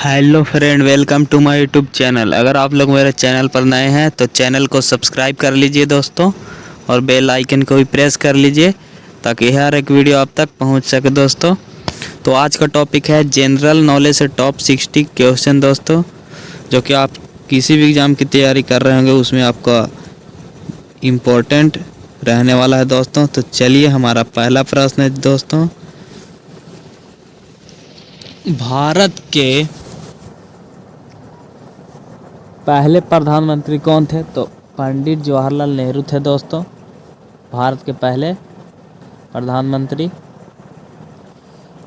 Hello friend, welcome to my YouTube channel. अगर आप लोग मेरे चैनल पर नए हैं तो चैनल को सब्सक्राइब कर लीजिए दोस्तों, और बेल आइकन को भी प्रेस कर लीजिए ताकि हर एक वीडियो आप तक पहुंच सके दोस्तों। तो आज का टॉपिक है जनरल नॉलेज से टॉप 60 क्वेश्चन दोस्तों, जो कि आप किसी भी एग्ज़ाम की तैयारी कर रहे होंगे उसमें आपका इम्पोर्टेंट रहने वाला है दोस्तों। तो चलिए, हमारा पहला प्रश्न है दोस्तों, भारत के पहले प्रधानमंत्री कौन थे? तो पंडित जवाहरलाल नेहरू थे दोस्तों, भारत के पहले प्रधानमंत्री।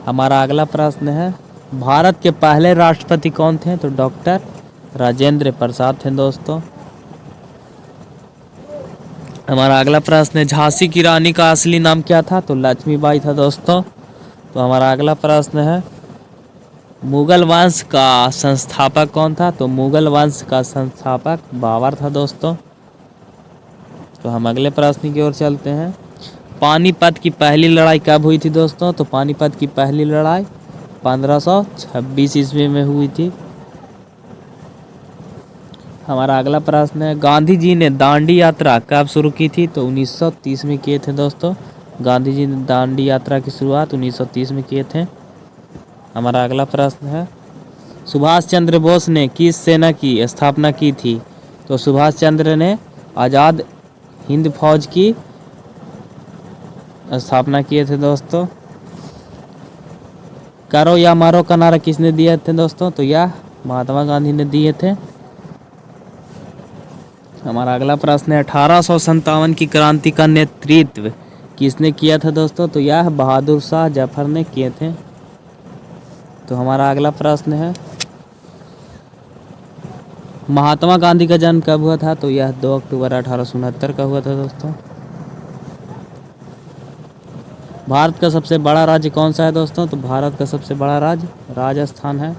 हमारा अगला प्रश्न है, भारत के पहले राष्ट्रपति कौन थे? तो डॉक्टर राजेंद्र प्रसाद थे दोस्तों। हमारा अगला प्रश्न है, झांसी की रानी का असली नाम क्या था? तो लक्ष्मीबाई था दोस्तों। तो हमारा अगला प्रश्न है, मुगल वंश का संस्थापक कौन था? तो मुगल वंश का संस्थापक बाबर था दोस्तों। तो हम अगले प्रश्न की ओर चलते हैं, पानीपत की पहली लड़ाई कब हुई थी दोस्तों? तो पानीपत की पहली लड़ाई 1526 ईस्वी में हुई थी। हमारा अगला प्रश्न है, गांधी जी ने दांडी यात्रा कब शुरू की थी? तो 1930 में किए थे दोस्तों। गांधी जी ने दांडी यात्रा की शुरुआत 1930 में किए थे। हमारा अगला प्रश्न है, सुभाष चंद्र बोस ने किस सेना की स्थापना की थी? तो सुभाष चंद्र ने आज़ाद हिंद फौज की स्थापना किए थे दोस्तों। करो या मारो का नारा किसने दिए थे दोस्तों? तो यह महात्मा गांधी ने दिए थे। हमारा अगला प्रश्न है, 1857 की क्रांति का नेतृत्व किसने किया था दोस्तों? तो यह बहादुर शाह जफर ने किए थे। तो हमारा अगला प्रश्न है, महात्मा गांधी का जन्म कब हुआ था? तो यह 2 अक्टूबर 1869 का हुआ था दोस्तों। भारत का सबसे बड़ा राज्य कौन सा है दोस्तों? तो भारत का सबसे बड़ा राज्य राजस्थान है।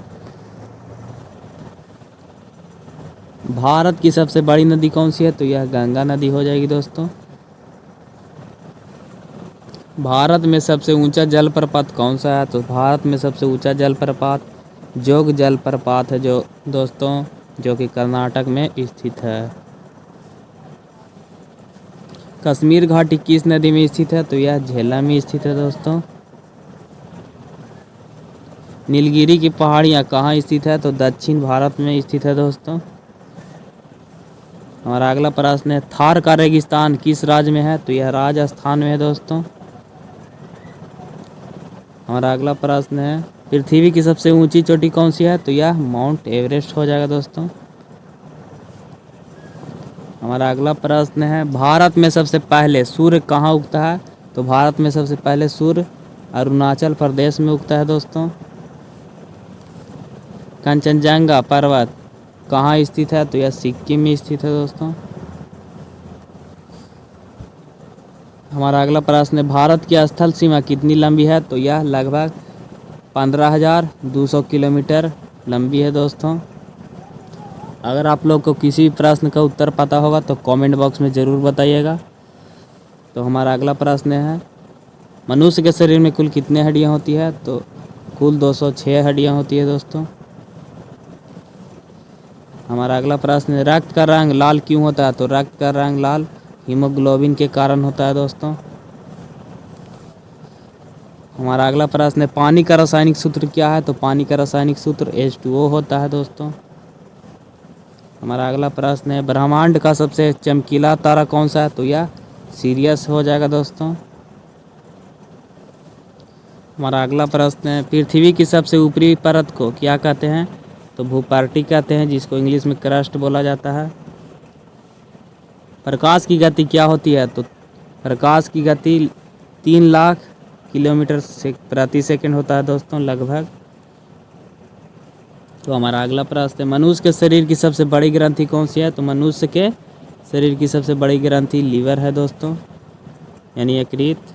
भारत की सबसे बड़ी नदी कौन सी है? तो यह गंगा नदी हो जाएगी दोस्तों। भारत में सबसे ऊंचा जलप्रपात कौन सा है? तो भारत में सबसे ऊंचा जलप्रपात जोग जलप्रपात है जो दोस्तों, जो कि कर्नाटक में स्थित है। कश्मीर घाटी किस नदी में स्थित है? तो यह झेलम में स्थित है दोस्तों। नीलगिरी की पहाड़ियाँ कहाँ स्थित है? तो दक्षिण भारत में स्थित है दोस्तों। हमारा अगला प्रश्न है, थार का रेगिस्तान किस राज्य में है? तो यह राजस्थान में है दोस्तों। हमारा अगला प्रश्न है, पृथ्वी की सबसे ऊंची चोटी कौन सी है? तो यह माउंट एवरेस्ट हो जाएगा दोस्तों। हमारा अगला प्रश्न है, भारत में सबसे पहले सूर्य कहाँ उगता है? तो भारत में सबसे पहले सूर्य अरुणाचल प्रदेश में उगता है दोस्तों। कंचनजंगा पर्वत कहाँ स्थित है? तो यह सिक्किम में स्थित है दोस्तों। हमारा अगला प्रश्न है, भारत की स्थल सीमा कितनी लंबी है? तो यह लगभग 15,200 किलोमीटर लंबी है दोस्तों। अगर आप लोग को किसी भी प्रश्न का उत्तर पता होगा तो कमेंट बॉक्स में ज़रूर बताइएगा। तो हमारा अगला प्रश्न है, मनुष्य के शरीर में कुल कितनी हड्डियां होती है? तो कुल 206 हड्डियां होती है दोस्तों। हमारा अगला प्रश्न है, रक्त का रंग लाल क्यों होता है? तो रक्त का रंग लाल हीमोग्लोबिन के कारण होता है दोस्तों। हमारा अगला प्रश्न है, पानी का रासायनिक सूत्र क्या है? तो पानी का रासायनिक सूत्र H2O होता है दोस्तों। हमारा अगला प्रश्न है, ब्रह्मांड का सबसे चमकीला तारा कौन सा है? तो यह सीरियस हो जाएगा दोस्तों। हमारा अगला प्रश्न है, पृथ्वी की सबसे ऊपरी परत को क्या कहते हैं? तो भूपर्टी कहते हैं, जिसको इंग्लिश में क्रस्ट बोला जाता है। प्रकाश की गति क्या होती है? तो प्रकाश की गति 3 लाख किलोमीटर से प्रति सेकंड होता है दोस्तों लगभग। तो हमारा अगला प्रश्न है, मनुष्य के शरीर की सबसे बड़ी ग्रंथि कौन सी है? तो मनुष्य के शरीर की सबसे बड़ी ग्रंथि लीवर है दोस्तों, यानी यकृत।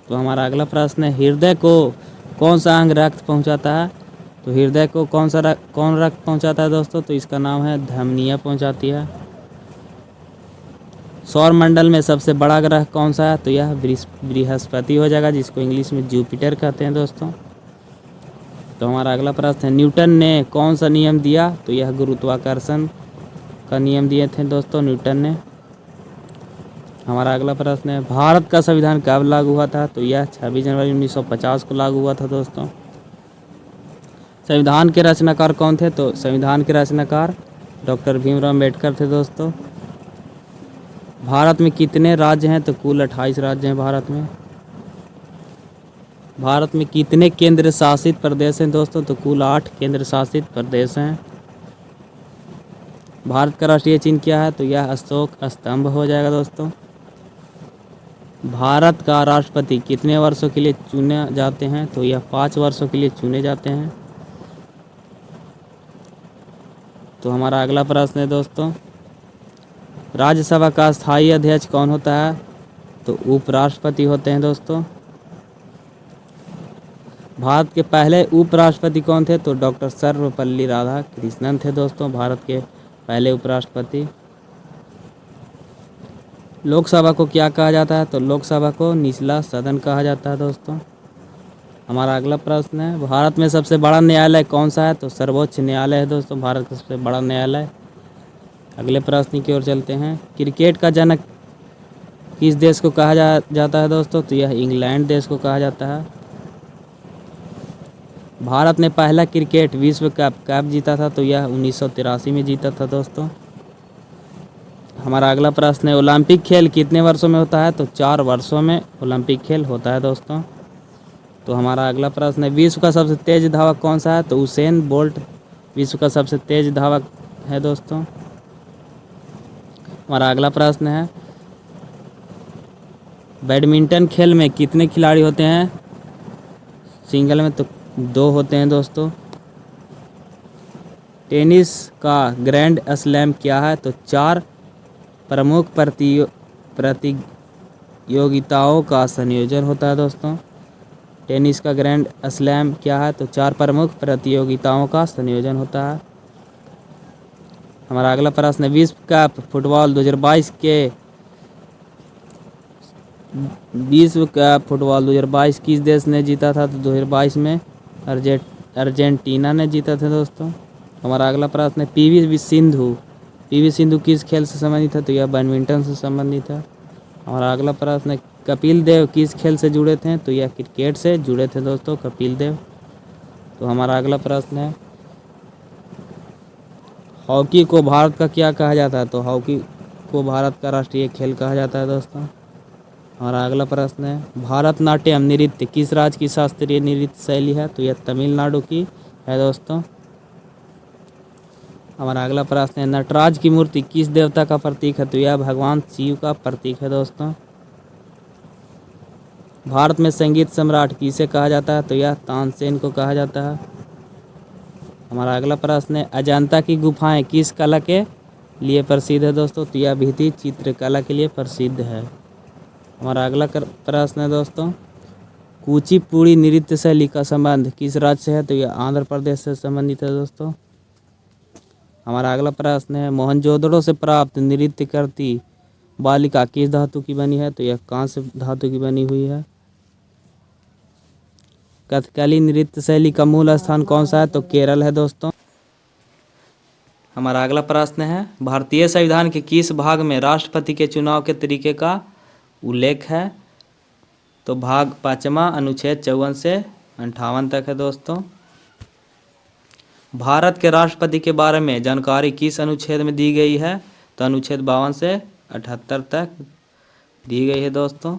तो हमारा अगला प्रश्न है, हृदय को कौन सा अंग रक्त पहुंचाता है? तो हृदय को कौन रक्त पहुंचाता है दोस्तों? तो इसका नाम है धमनियाँ पहुंचाती है। सौर मंडल में सबसे बड़ा ग्रह कौन सा है? तो यह बृहस्पति हो जाएगा, जिसको इंग्लिश में जुपिटर कहते हैं दोस्तों। तो हमारा अगला प्रश्न है, न्यूटन ने कौन सा नियम दिया? तो यह गुरुत्वाकर्षण का नियम दिए थे दोस्तों न्यूटन ने। हमारा अगला प्रश्न है, भारत का संविधान कब लागू हुआ था? तो यह 26 जनवरी 1950 को लागू हुआ था दोस्तों। संविधान के रचनाकार कौन थे? तो संविधान के रचनाकार डॉक्टर भीमराव अम्बेडकर थे दोस्तों। भारत में कितने राज्य हैं? तो कुल 28 राज्य हैं भारत में। भारत में कितने केंद्र शासित प्रदेश हैं दोस्तों? तो कुल 8 केंद्र शासित प्रदेश हैं। भारत का राष्ट्रीय चिन्ह क्या है? तो यह अशोक स्तंभ हो जाएगा दोस्तों। भारत का राष्ट्रपति कितने वर्षों के लिए चुने जाते हैं? तो यह 5 वर्षों के लिए चुने जाते हैं। तो हमारा अगला प्रश्न है दोस्तों, राज्यसभा का स्थायी अध्यक्ष कौन होता है? तो उपराष्ट्रपति होते हैं दोस्तों। भारत के पहले उपराष्ट्रपति कौन थे? तो डॉक्टर सर्वपल्ली राधाकृष्णन थे दोस्तों, भारत के पहले उपराष्ट्रपति। लोकसभा को क्या कहा जाता है? तो लोकसभा को निचला सदन कहा जाता है दोस्तों। हमारा अगला प्रश्न है, भारत में सबसे बड़ा न्यायालय कौन सा है? तो सर्वोच्च न्यायालय है दोस्तों, भारत का सबसे बड़ा न्यायालय। अगले प्रश्न की ओर चलते हैं, क्रिकेट का जनक किस देश को कहा जाता है दोस्तों? तो यह इंग्लैंड देश को कहा जाता है। भारत ने पहला क्रिकेट विश्व कप कब जीता था? तो यह 1983 में जीता था दोस्तों। हमारा अगला प्रश्न है, ओलंपिक खेल कितने वर्षों में होता है? तो 4 वर्षों में ओलंपिक खेल होता है दोस्तों। तो हमारा अगला प्रश्न है, विश्व का सबसे तेज धावक कौन सा है? तो उसेन बोल्ट विश्व का सबसे तेज धावक है दोस्तों। हमारा अगला प्रश्न है, बैडमिंटन खेल में कितने खिलाड़ी होते हैं? सिंगल में तो 2 होते हैं दोस्तों। टेनिस का ग्रैंड स्लैम क्या है? तो 4 प्रमुख प्रतियोगिताओं का संयोजन होता है दोस्तों। टेनिस का ग्रैंड स्लैम क्या है? तो 4 प्रमुख प्रतियोगिताओं का संयोजन होता है। हमारा अगला प्रश्न है, विश्व कप फुटबॉल 2022 किस देश ने जीता था? तो 2022 में अर्जेंटीना ने जीता था दोस्तों। हमारा अगला प्रश्न है, पीवी सिंधु किस खेल से संबंधित है? तो यह बैडमिंटन से संबंधित है। हमारा अगला प्रश्न है, कपिल देव किस खेल से जुड़े थे? तो यह क्रिकेट से जुड़े थे दोस्तों कपिल देव। तो हमारा अगला प्रश्न है, हॉकी को भारत का क्या कहा जाता है? तो हॉकी को भारत का राष्ट्रीय खेल कहा जाता है दोस्तों। हमारा अगला प्रश्न है, भारतनाट्यम नृत्य किस राज्य की शास्त्रीय नृत्य शैली है? तो यह तमिलनाडु की है दोस्तों। हमारा अगला प्रश्न है, नटराज की मूर्ति किस देवता का प्रतीक है? तो यह भगवान शिव का प्रतीक है दोस्तों। भारत में संगीत सम्राट किसे कहा जाता है? तो यह तानसेन को कहा जाता है। हमारा अगला प्रश्न है, अजंता की गुफाएं किस कला के लिए प्रसिद्ध है दोस्तों? तो यह भित्ति चित्रकला के लिए प्रसिद्ध है। हमारा अगला प्रश्न है दोस्तों, कुचिपुड़ी नृत्य शैली का संबंध किस राज्य से है? तो यह आंध्र प्रदेश से संबंधित है दोस्तों। हमारा अगला प्रश्न है, मोहनजोदड़ो से प्राप्त नृत्य करती बालिका किस धातु की बनी है? तो यह कांस्य धातु की बनी हुई है। कथकली नृत्य शैली का मूल स्थान कौन सा है? तो केरल है दोस्तों। हमारा अगला प्रश्न है, भारतीय संविधान के किस भाग में राष्ट्रपति के चुनाव के तरीके का उल्लेख है? तो भाग 5वां अनुच्छेद 54 से 58 तक है दोस्तों। भारत के राष्ट्रपति के बारे में जानकारी किस अनुच्छेद में दी गई है? तो अनुच्छेद 52 से 78 तक दी गई है दोस्तों।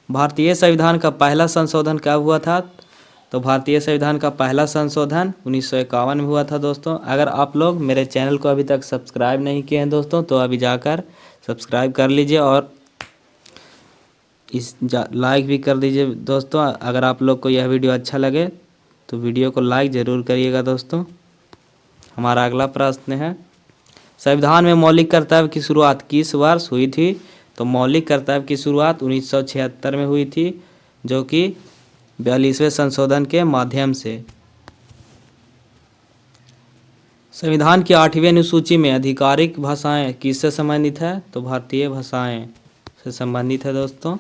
भारतीय संविधान का पहला संशोधन कब हुआ था? तो भारतीय संविधान का पहला संशोधन 1951 में हुआ था दोस्तों। अगर आप लोग मेरे चैनल को अभी तक सब्सक्राइब नहीं किए हैं दोस्तों, तो अभी जाकर सब्सक्राइब कर लीजिए और लाइक भी कर दीजिए दोस्तों। अगर आप लोग को यह वीडियो अच्छा लगे तो वीडियो को लाइक ज़रूर करिएगा दोस्तों। हमारा अगला प्रश्न है, संविधान में मौलिक कर्तव्य की शुरुआत किस वर्ष हुई थी? तो मौलिक कर्तव्य की शुरुआत 1976 में हुई थी, जो कि 42वें संशोधन के माध्यम से। संविधान की 8वीं अनुसूची में आधिकारिक भाषाएं किससे संबंधित है? तो भारतीय भाषाएं से संबंधित है दोस्तों।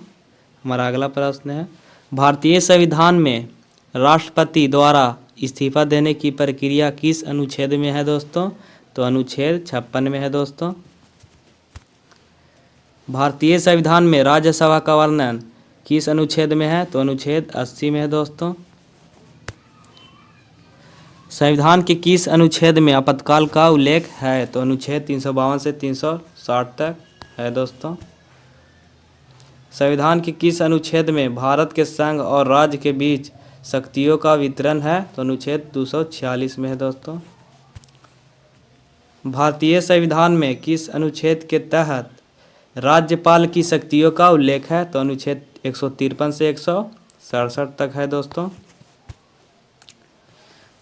हमारा अगला प्रश्न है, भारतीय संविधान में राष्ट्रपति द्वारा इस्तीफा देने की प्रक्रिया किस अनुच्छेद में है दोस्तों? तो अनुच्छेद 56 में है दोस्तों। भारतीय संविधान में राज्यसभा का वर्णन किस अनुच्छेद में है? तो अनुच्छेद 80 में है दोस्तों। संविधान के किस अनुच्छेद में आपातकाल का उल्लेख है? तो अनुच्छेद 352 से 360 तक है दोस्तों। संविधान के किस अनुच्छेद में भारत के संघ और राज्य के बीच शक्तियों का वितरण है? तो अनुच्छेद 246 में है दोस्तों। भारतीय संविधान में किस अनुच्छेद के तहत राज्यपाल की शक्तियों का उल्लेख है? तो अनुच्छेद 153 से 167 तक है दोस्तों।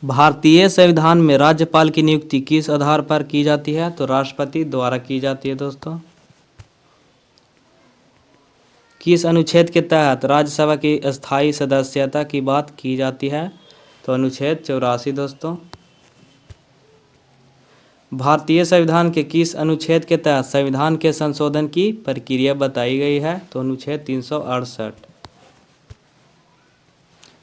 भारतीय संविधान में राज्यपाल की नियुक्ति किस आधार पर की जाती है? तो राष्ट्रपति द्वारा की जाती है दोस्तों। किस अनुच्छेद के तहत राज्यसभा की अस्थायी सदस्यता की बात की जाती है? तो अनुच्छेद 84 दोस्तों। भारतीय संविधान के किस अनुच्छेद के तहत संविधान के संशोधन की प्रक्रिया बताई गई है? तो अनुच्छेद 368।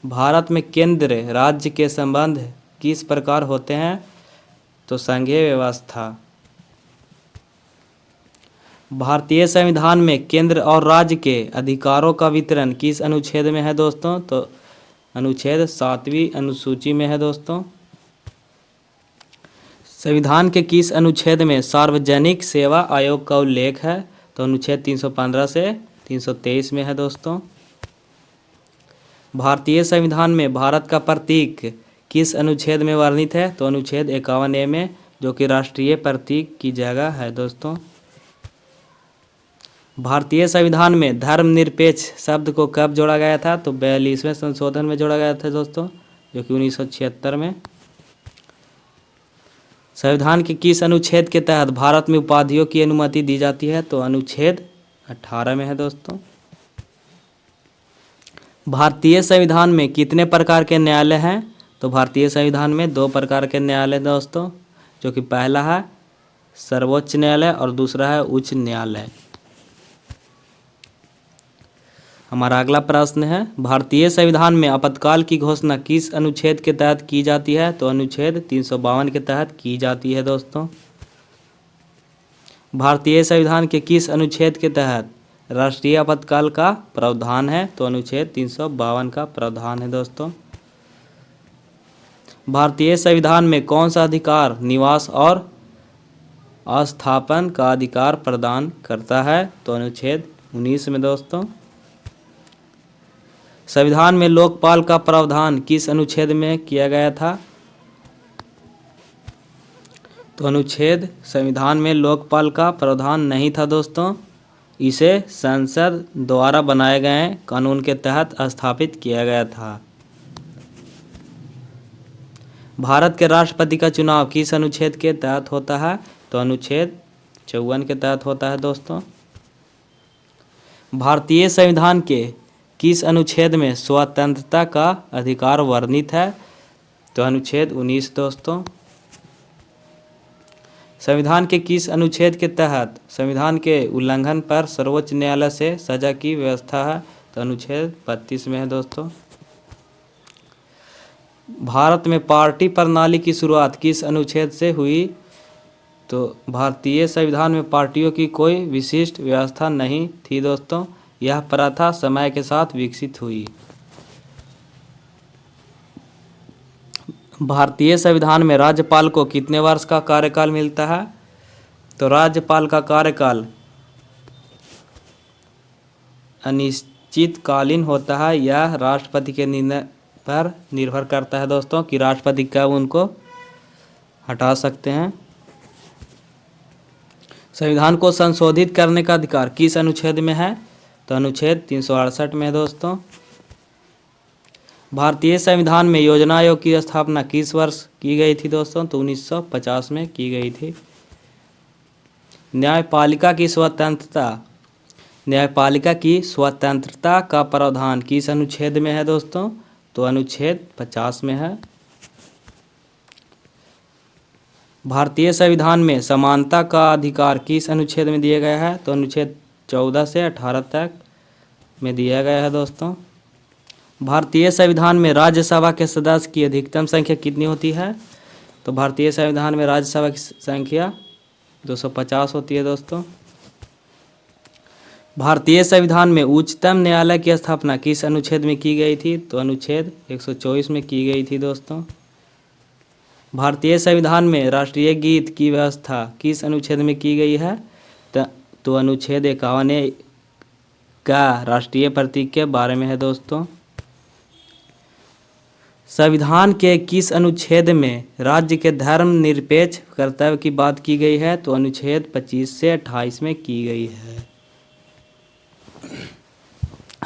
भारत में केंद्र राज्य के संबंध किस प्रकार होते हैं? तो संघीय व्यवस्था। भारतीय संविधान में केंद्र और राज्य के अधिकारों का वितरण किस अनुच्छेद में है दोस्तों? तो अनुच्छेद 7वीं अनुसूची में है दोस्तों। संविधान के किस अनुच्छेद में सार्वजनिक सेवा आयोग का उल्लेख है? तो अनुच्छेद 315 से 323 में है दोस्तों। भारतीय संविधान में भारत का प्रतीक किस अनुच्छेद में वर्णित है? तो अनुच्छेद 51A में, जो कि राष्ट्रीय प्रतीक की जगह है दोस्तों। भारतीय संविधान में धर्मनिरपेक्ष शब्द को कब जोड़ा गया था? तो 42वें संशोधन में जोड़ा गया था दोस्तों, जो कि 1976 में। संविधान के किस अनुच्छेद के तहत भारत में उपाधियों की अनुमति दी जाती है? तो अनुच्छेद 18 में है दोस्तों। भारतीय संविधान में कितने प्रकार के न्यायालय हैं? तो भारतीय संविधान में 2 प्रकार के न्यायालय दोस्तों, जो कि पहला है सर्वोच्च न्यायालय और दूसरा है उच्च न्यायालय। हमारा अगला प्रश्न है, भारतीय संविधान में आपातकाल की घोषणा किस अनुच्छेद के तहत की जाती है? तो अनुच्छेद 352 के तहत की जाती है दोस्तों। भारतीय संविधान के किस अनुच्छेद के तहत राष्ट्रीय आपातकाल का प्रावधान है? तो अनुच्छेद 352 का प्रावधान है दोस्तों। भारतीय संविधान में कौन सा अधिकार निवास और अस्थापन का अधिकार प्रदान करता है? तो अनुच्छेद 19 में दोस्तों। संविधान में लोकपाल का प्रावधान किस अनुच्छेद में किया गया था? तो अनुच्छेद संविधान में लोकपाल का प्रावधान नहीं था दोस्तों, इसे संसद द्वारा बनाए गए कानून के तहत स्थापित किया गया था। भारत के राष्ट्रपति का चुनाव किस अनुच्छेद के तहत होता है? तो अनुच्छेद 54 के तहत होता है दोस्तों। भारतीय संविधान के किस अनुच्छेद में स्वतंत्रता का अधिकार वर्णित है? तो अनुच्छेद 19 दोस्तों। संविधान के किस अनुच्छेद के तहत संविधान के उल्लंघन पर सर्वोच्च न्यायालय से सजा की व्यवस्था है? तो अनुच्छेद 32 में है दोस्तों। भारत में पार्टी प्रणाली की शुरुआत किस अनुच्छेद से हुई? तो भारतीय संविधान में पार्टियों की कोई विशिष्ट व्यवस्था नहीं थी दोस्तों, यह प्रथा समय के साथ विकसित हुई। भारतीय संविधान में राज्यपाल को कितने वर्ष का कार्यकाल मिलता है? तो राज्यपाल का कार्यकाल अनिश्चितकालीन होता है। यह राष्ट्रपति के निर्णय पर निर्भर करता है दोस्तों कि राष्ट्रपति कब उनको हटा सकते हैं। संविधान को संशोधित करने का अधिकार किस अनुच्छेद में है? तो अनुच्छेद 368 में है दोस्तों। भारतीय संविधान में योजना आयोग की स्थापना किस वर्ष की गई थी दोस्तों? तो 1950 में की गई थी। न्यायपालिका की स्वतंत्रता का प्रावधान किस अनुच्छेद में है दोस्तों? तो अनुच्छेद 50 में है। भारतीय संविधान में समानता का अधिकार किस अनुच्छेद में दिया गया है? तो अनुच्छेद 14 से 18 तक में दिया गया है दोस्तों। भारतीय संविधान में राज्यसभा के सदस्य की अधिकतम संख्या कितनी होती है? तो भारतीय संविधान में राज्यसभा की संख्या 250 होती है दोस्तों। भारतीय संविधान में उच्चतम न्यायालय की स्थापना किस अनुच्छेद में की गई थी? तो अनुच्छेद 124 में की गई थी दोस्तों। भारतीय संविधान में राष्ट्रीय गीत की व्यवस्था किस अनुच्छेद में की गई है? तो अनुच्छेद 51 का राष्ट्रीय प्रतीक के बारे में है दोस्तों। संविधान के किस अनुच्छेद में राज्य के धर्मनिरपेक्ष कर्तव्य की बात की गई है? तो अनुच्छेद 25 से 28 में की गई है।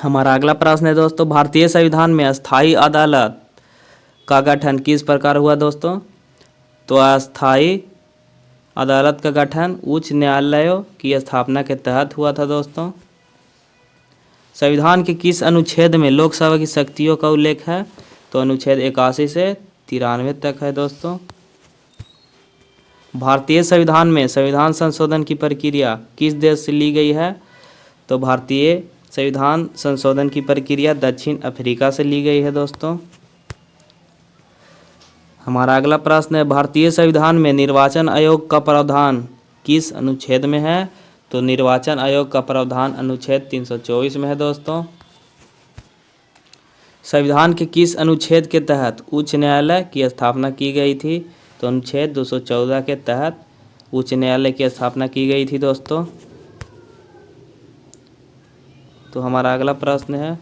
हमारा अगला प्रश्न है दोस्तों, भारतीय संविधान में अस्थायी अदालत का गठन किस प्रकार हुआ दोस्तों? तो अस्थायी अदालत का गठन उच्च न्यायालयों की स्थापना के तहत हुआ था दोस्तों। संविधान के किस अनुच्छेद में लोकसभा की शक्तियों का उल्लेख है? तो अनुच्छेद 81 से 93 तक है दोस्तों। भारतीय संविधान में संविधान संशोधन की प्रक्रिया किस देश से ली गई है? तो भारतीय संविधान संशोधन की प्रक्रिया दक्षिण अफ्रीका से ली गई है दोस्तों। हमारा अगला प्रश्न है, भारतीय संविधान में निर्वाचन आयोग का प्रावधान किस अनुच्छेद में है? तो निर्वाचन आयोग का प्रावधान अनुच्छेद 324 में है दोस्तों। संविधान के किस अनुच्छेद के तहत उच्च न्यायालय की स्थापना की गई थी? तो अनुच्छेद 214 के तहत उच्च न्यायालय की स्थापना की गई थी दोस्तों। तो हमारा अगला प्रश्न है,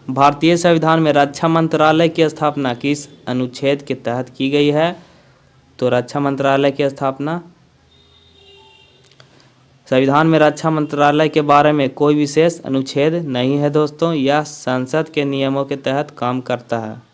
भारतीय संविधान में रक्षा मंत्रालय की स्थापना किस अनुच्छेद के तहत की गई है? तो रक्षा मंत्रालय की स्थापना संविधान में रक्षा मंत्रालय के बारे में कोई विशेष अनुच्छेद नहीं है दोस्तों, यह संसद के नियमों के तहत काम करता है।